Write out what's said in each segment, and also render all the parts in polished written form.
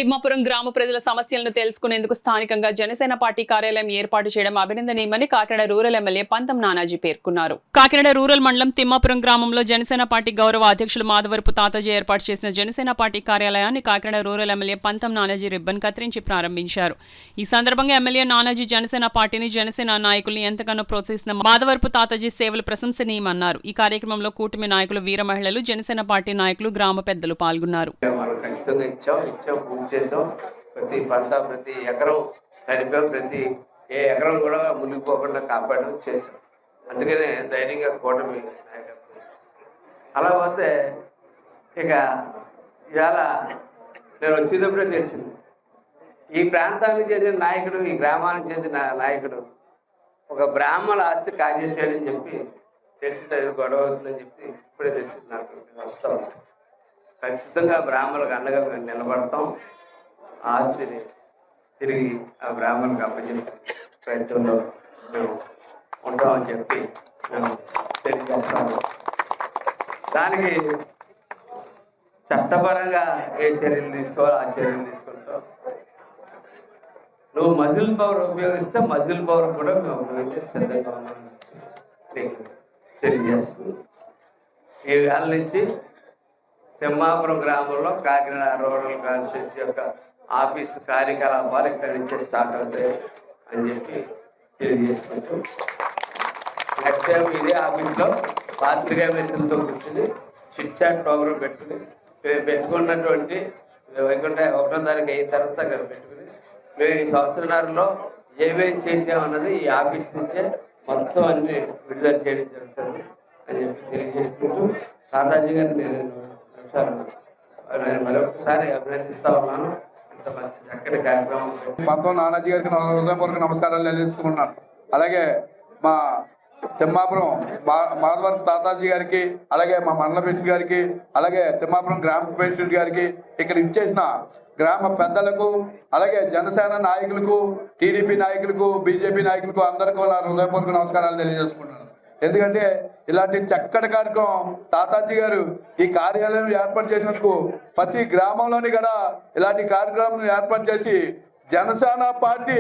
తిమ్మాపురం గ్రామ ప్రజల సమస్యలను తెలుసుకునేందుకు స్థానికంగా జనసేన పార్టీ కార్యాలయం ఏర్పాటు చేయడం అభినందనీయమని కాకినాడ రూరల్ ఎమ్మెల్యే పంతం నానాజీ పేర్కొన్నారు. కాకినాడ రూరల్ మండలం తిమ్మాపురం గ్రామంలో జనసేన పార్టీ గౌరవ అధ్యక్షులు మాధవరపు తాతాజీ ఏర్పాటు చేసిన జనసేన పార్టీ కార్యాలయాన్ని కాకినాడ రూరల్ ఎమ్మెల్యే పంతం నానాజీ రిబ్బన్ కత్తిరించి ప్రారంభించారు. ఈ సందర్భంగా ఎమ్మెల్యే నానాజీ జనసేన పార్టీని జనసేన నాయకుల్ని ఎంతగానో ప్రోత్సహిస్తున్న మాధవరపు తాతాజీ సేవలు ప్రశంసనీయమన్నారు. ఈ కార్యక్రమంలో కూటమి నాయకులు, వీర మహిళలు, జనసేన పార్టీ నాయకులు, గ్రామ పెద్దలు పాల్గొన్నారు. చేసాం. ప్రతి పంట, ప్రతి ఎకరం తడిపాం, ప్రతి ఎకరం కూడా మునిగిపోకుండా కాపాడడం చేసాం. అందుకనే ధైర్యంగా కూటమి నాయకత్వం. అలా పోతే ఇక ఇవాళ నేను వచ్చేటప్పుడే తెలిసింది, ఈ ప్రాంతానికి చెందిన నాయకుడు, ఈ గ్రామానికి చెందిన నాయకుడు ఒక బ్రాహ్మణ ఆస్తి కాజేసాడని చెప్పి తెలిసింది. గొడవ అవుతుందని చెప్పి ఇప్పుడే తెలిసింది. నాకు వస్తాం, ఖచ్చితంగా బ్రాహ్మణులకు అండగా మేము నిలబడతాం. ఆస్తిని తిరిగి ఆ బ్రాహ్మణులకు అప్పచెప్పే ప్రయత్నంలో మేము ఉంటామని చెప్పి మేము తెలియజేస్తాము. దానికి చట్టపరంగా ఏ చర్యలు తీసుకోవాలో ఆ చర్యలు తీసుకుంటాం. నువ్వు మజిల్ పవర్ ఉపయోగిస్తే మజిల్ పవర్ కూడా మేము ఉపయోగించే సిద్ధంగా ఉన్నామని నీకు తెలియజేస్తుంది. ఈ వేళ నుంచి తిమ్మాపురం గ్రామంలో కాకినాడ రూరల్ కాన్స్టిట్యూన్సీ యొక్క ఆఫీసు కార్యకలాపాలు ఇక్కడి నుంచే స్టార్ట్ అవుతాయి అని చెప్పి తెలియజేసుకుంటూ, నెక్స్ట్ టైం ఇదే ఆఫీస్లో పాత్రికా మిత్రులతో కూర్చుని చిట్ చాట్ ప్రోగ్రాం పెట్టుకున్నటువంటి వైకుంఠ 1వ తారీఖు అయిన తర్వాత అక్కడ పెట్టుకుని మేము ఈ సంవత్సరాల్లో ఏమేమి చేసామన్నది ఈ ఆఫీస్ నుంచే మొత్తం అన్ని విడుదల చేయడం జరుగుతుంది అని చెప్పి తెలియజేసుకుంటూ, తాతాజీ గారిని నేను మరొకసారి అభినందిస్తా ఉన్నాను. ఇంత మంచి చక్కటి కార్యక్రమం పంతం నానాజీ గారికి హృదయపూర్వక నమస్కారాలు తెలియజేసుకుంటున్నాను. అలాగే మా తిమ్మాపురం మాధవరపు తాతాజీ గారికి, అలాగే మా మండల ప్రెసిడెంట్ గారికి, అలాగే తిమ్మాపురం గ్రామ ప్రెసిడెంట్ గారికి, ఇక్కడ ఇచ్చేసిన గ్రామ పెద్దలకు, అలాగే జనసేన నాయకులకు, టీడీపీ నాయకులకు, బీజేపీ నాయకులకు అందరికీ నా హృదయపూర్వక నమస్కారాలు తెలియజేసుకుంటున్నాను. ఎందుకంటే ఇలాంటి చక్కటి కార్యక్రమం తాతాజీ గారు ఈ కార్యాలయం ఏర్పాటు చేసినందుకు ప్రతి గ్రామంలోని కూడా ఇలాంటి కార్యక్రమం ఏర్పాటు చేసి జనసేన పార్టీ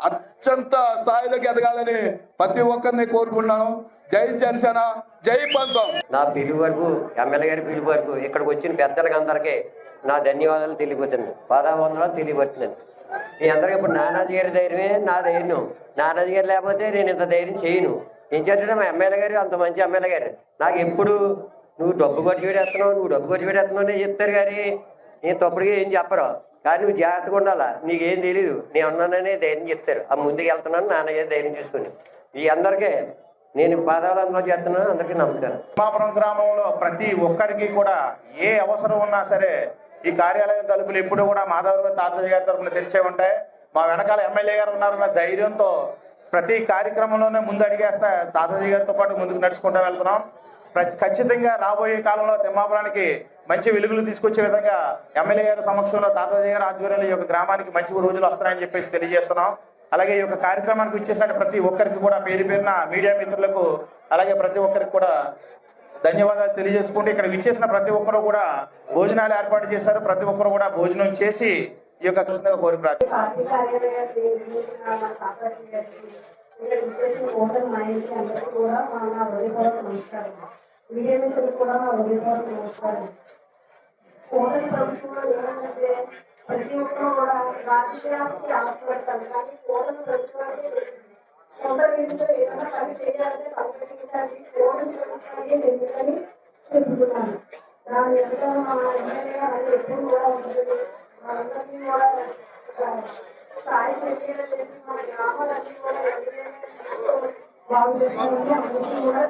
అత్యంత స్థాయిలోకి ఎదగాలని ప్రతి ఒక్కరిని కోరుకుంటున్నాను. జై జనసేన, జై పంతం. నా పిలుపు వరకు, ఎమ్మెల్యే గారి పిలుపు వరకు ఇక్కడికి వచ్చిన పెద్దలకు అందరికీ నా ధన్యవాదాలు తెలియబోతున్నాను, పాదావందనాలు తెలియబోతున్నాను. మీ అందరికీ ఇప్పుడు నానాజీ గారి ధైర్యమే నా ధైర్యం. నానాజీ గారు లేకపోతే నేను ఇంత ధైర్యం చేయను. ఏం చేస్తే మా ఎమ్మెల్యే గారు అంత మంచి ఎమ్మెల్యే గారు నాకు ఎప్పుడు నువ్వు డబ్బు ఖర్చు పెడేస్తున్నావు అనే చెప్తారు, కానీ నేను తప్పుడుగా ఏం చెప్పరు. కానీ నువ్వు జాగ్రత్తగా ఉండాలా, నీకేం తెలీదు, నేను ఉన్నాననే ధైర్యం చెప్తారు. ఆ ముందుకు వెళ్తున్నాను నాన్నగారు ధైర్యం చూసుకుని. ఈ అందరికీ నేను పాదాలంలో చేస్తున్నాను. అందరికీ నమస్కారం. తిమ్మాపురం గ్రామంలో ప్రతి ఒక్కరికి కూడా ఏ అవసరం ఉన్నా సరే ఈ కార్యాలయం తలుపులు ఎప్పుడు కూడా మాధవరపు తాతాజీ గారి తరఫున తెరిచే ఉంటాయి. మా వెనకాల ఎమ్మెల్యే గారు ఉన్నారన్న ధైర్యంతో ప్రతి కార్యక్రమంలోనే ముందు అడిగేస్తా తాతాజీ గారితో పాటు ముందుకు నడుచుకుంటూ వెళ్తున్నాం. ఖచ్చితంగా రాబోయే కాలంలో తిమ్మాపురానికి మంచి వెలుగులు తీసుకొచ్చే విధంగా ఎమ్మెల్యే గారి సమక్షంలో తాతాజీ గారి ఆధ్వర్యంలో ఈ యొక్క గ్రామానికి మంచి రోజులు వస్తాయని చెప్పేసి తెలియజేస్తున్నాం. అలాగే ఈ యొక్క కార్యక్రమానికి వచ్చేసిన ప్రతి ఒక్కరికి కూడా పేరు పేరున మీడియా మిత్రులకు, అలాగే ప్రతి ఒక్కరికి కూడా ధన్యవాదాలు తెలియజేసుకుంటూ, ఇక్కడ విచ్చేసిన ప్రతి ఒక్కరు కూడా భోజనాలు ఏర్పాటు చేశారు. ప్రతి ఒక్కరు కూడా భోజనం చేసి ఈ యొక్క కోరి ప్రతి ఒక్కరు కూడా రాజకీయానికి ఆశపడతారు, కానీ కోటమి ప్రభుత్వానికి సొంత నిధులతో ఏదైనా పని చేయాలంటే పరిగణించాలి. కోటమి ప్రభుత్వానికి ఎందుకని చెబుతున్నాను. దాని వెనుక మన ఎమ్మెల్యే అది ఎప్పుడు కూడా ఉంటుంది. మనందరినీ కూడా స్థాయి తెలియజేసి మన గ్రామాలన్నీ కూడా బాగు చేస్తామని అందరికీ కూడా